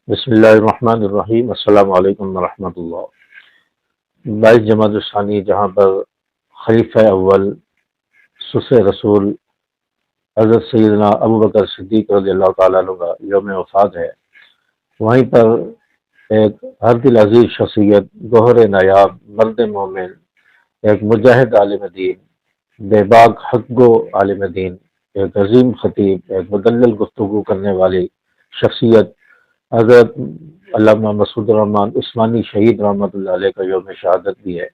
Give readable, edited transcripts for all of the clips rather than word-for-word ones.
بسم اللہ الرحمن الرحیم۔ السلام علیکم ورحمۃ اللہ۔ 22 جمادی الثانی، جہاں پر خلیفہ اول سس رسول حضرت سیدنا ابوبکر صدیق رضی اللہ تعالیٰ عنہ کا یوم وفات ہے، وہیں پر ایک ہر دل عزیز شخصیت، گوہر نایاب، مرد مومن، ایک مجاہد عالم دین، بے باک حق گو عالم دین، ایک عظیم خطیب، ایک مدلل گفتگو کرنے والی شخصیت حضرت علامہ مسعود الرحمن عثمانی شہید رحمۃ اللہ علیہ کا یوم شہادت بھی ہے۔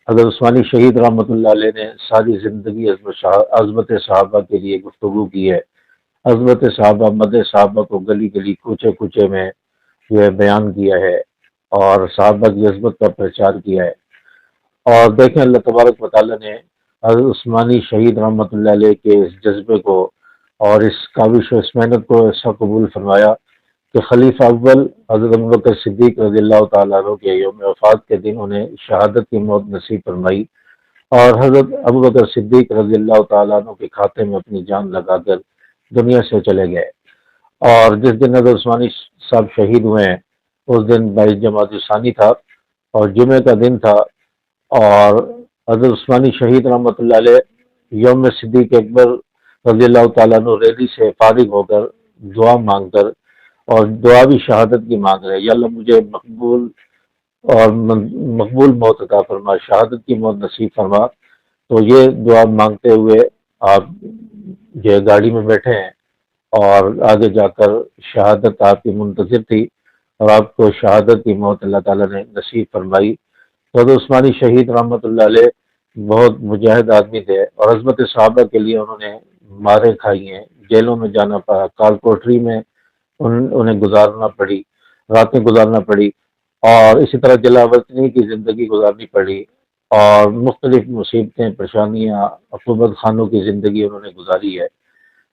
حضرت عثمانی شہید رحمۃ اللہ علیہ نے ساری زندگی عظمت صحابہ کے لیے گفتگو کی ہے۔ عظمت صحابہ، مد صحابہ کو گلی گلی، کوچے کوچے میں یہ بیان کیا ہے اور صحابہ کی عظمت کا پرچار کیا ہے۔ اور دیکھیں، اللہ تبارک و تعالیٰ نے حضرت عثمانی شہید رحمۃ اللہ علیہ کے اس جذبے کو اور اس کاوش و اس محنت کو ایسا قبول فرمایا کہ خلیفہ اول حضرت ابوبکر صدیق رضی اللہ تعالیٰ عنہ کے یوم وفات کے دن انہیں شہادت کی موت نصیب فرمائی اور حضرت ابوبکر صدیق رضی اللہ تعالیٰ عنہ کے کھاتے میں اپنی جان لگا کر دنیا سے چلے گئے۔ اور جس دن حضرت عثمانی صاحب شہید ہوئے ہیں اس دن 22 جمادی الثانی تھا اور جمعہ کا دن تھا، اور حضرت عثمانی شہید رحمۃ اللہ علیہ یوم صدیق اکبر رضی اللہ تعالیٰ عنہ ریلی سے فارغ ہو کر دعا مانگ کر، اور دعا بھی شہادت کی مانگ رہے، یا اللہ مجھے مقبول موت عطا فرما، شہادت کی موت نصیب فرما۔ تو یہ دعا مانگتے ہوئے آپ یہ گاڑی میں بیٹھے ہیں اور آگے جا کر شہادت آپ کی منتظر تھی اور آپ کو شہادت کی موت اللہ تعالیٰ نے نصیب فرمائی۔ تو حضرت عثمانی شہید رحمۃ اللہ علیہ بہت مجاہد آدمی تھے اور عظمت صحابہ کے لیے انہوں نے مارے کھائی ہیں، جیلوں میں جانا پڑا، کال کوٹری میں انہیں راتیں گزارنا پڑی، اور اسی طرح جلا وطنی کی زندگی گزارنی پڑی، اور مختلف مصیبتیں، پریشانیاں، عقوبت خانوں کی زندگی انہوں نے گزاری ہے،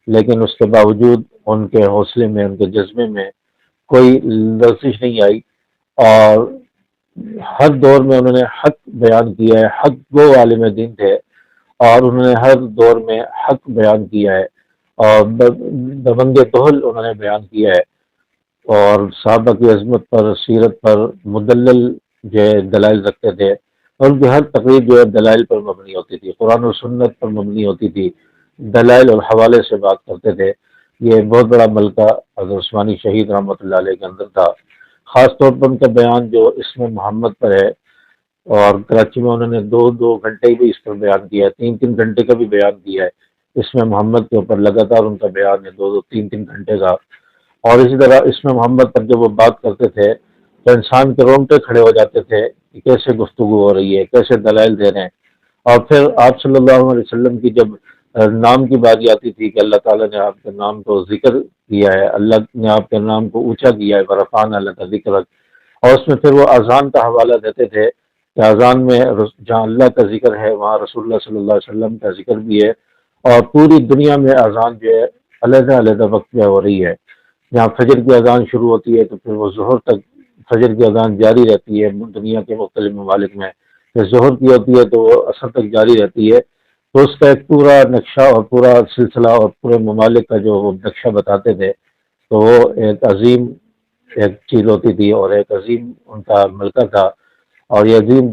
لیکن اس کے باوجود ان کے حوصلے میں، ان کے جذبے میں کوئی لرزش نہیں آئی، اور ہر دور میں انہوں نے حق بیان کیا ہے۔ حق وہ عالم دین تھے اور انہوں نے ہر دور میں حق بیان کیا ہے اور دبنگ دہل انہوں نے بیان کیا ہے، اور صحابہ کی عظمت پر، سیرت پر مدلل جو دلائل رکھتے تھے، اور ان کی ہر تقریر جو ہے دلائل پر مبنی ہوتی تھی، قرآن و سنت پر مبنی ہوتی تھی، دلائل اور حوالے سے بات کرتے تھے۔ یہ بہت بڑا ملکہ حضرت عثمانی شہید رحمۃ اللہ علیہ کے اندر تھا۔ خاص طور پر ان کا بیان جو اسم محمد پر ہے، اور کراچی میں انہوں نے 2 گھنٹے بھی اس پر بیان کیا ہے، 3 گھنٹے کا بھی بیان کیا ہے اس میں محمد کے اوپر، لگاتار ان کا بیان ہے 2-3 گھنٹے کا۔ اور اسی طرح اس میں محمد پر جب وہ بات کرتے تھے تو انسان کے رونگٹے کھڑے ہو جاتے تھے کہ کیسے گفتگو ہو رہی ہے، کیسے دلائل دے رہے ہیں۔ اور پھر آپ صلی اللہ علیہ وسلم کی جب نام کی باری آتی تھی کہ اللہ تعالیٰ نے آپ کے نام کو ذکر کیا ہے، اللہ نے آپ کے نام کو اونچا کیا ہے، برفان اللہ کا ذکر، اور اس میں پھر وہ اذان کا حوالہ دیتے تھے کہ اذان میں جہاں اللہ کا ذکر ہے وہاں رسول اللہ صلی اللہ علیہ وسلم کا ذکر بھی ہے، اور پوری دنیا میں اذان جو ہے علیحدہ علیحدہ وقت میں ہو رہی ہے۔ جہاں فجر کی اذان شروع ہوتی ہے تو پھر وہ ظہر تک فجر کی اذان جاری رہتی ہے دنیا کے مختلف ممالک میں، پھر ظہر کی ہوتی ہے تو وہ عصر تک جاری رہتی ہے۔ تو اس کا ایک پورا نقشہ اور پورا سلسلہ اور پورے ممالک کا جو وہ نقشہ بتاتے تھے، تو وہ ایک عظیم ایک چیز ہوتی تھی اور ایک عظیم ان کا ملکہ تھا، اور یہ عظیم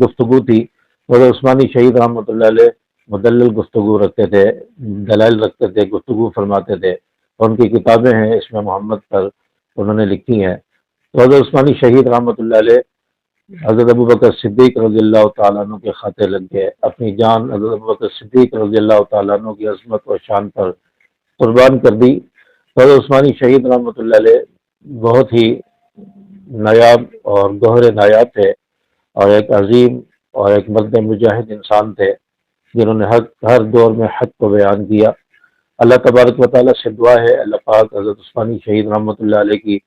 گفتگو تھی۔ حضرت عثمانی شہید رحمۃ اللہ علیہ مدلل گفتگو رکھتے تھے، دلائل رکھتے تھے، گفتگو فرماتے تھے، اور ان کی کتابیں ہیں اس میں محمد پر انہوں نے لکھی ہیں۔ تو حضرت عثمانی شہید رحمۃ اللہ علیہ حضرت ابوبکر صدیق رضی اللہ تعالیٰ عنہ کے خاطر لگ گئے، اپنی جان حضرت ابوبکر صدیق رضی اللہ تعالیٰ عنہ کی عظمت و شان پر قربان کر دی۔ تو حضرت عثمانی شہید رحمۃ اللہ علیہ بہت ہی نایاب اور گوہر نایاب تھے، اور ایک عظیم اور ایک مرد مجاہد انسان تھے جنہوں نے ہر دور میں حق کو بیان کیا۔ اللہ تبارک و تعالیٰ سے دعا ہے اللہ پاک حضرت عثمانی شہید رحمۃ اللہ علیہ کی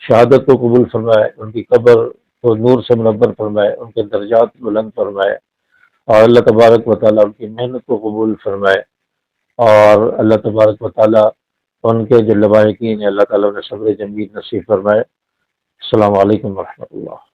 شہادت کو قبول فرمائے، ان کی قبر کو نور سے منور فرمائے، ان کے درجات بلند فرمائے، اور اللہ تبارک و تعالیٰ ان کی محنت کو قبول فرمائے، اور اللہ تبارک و تعالیٰ ان کے جو لواحقین ہیں اللہ تعالیٰ نے صبر جمیل نصیب فرمائے۔ السلام علیکم ورحمۃ اللہ۔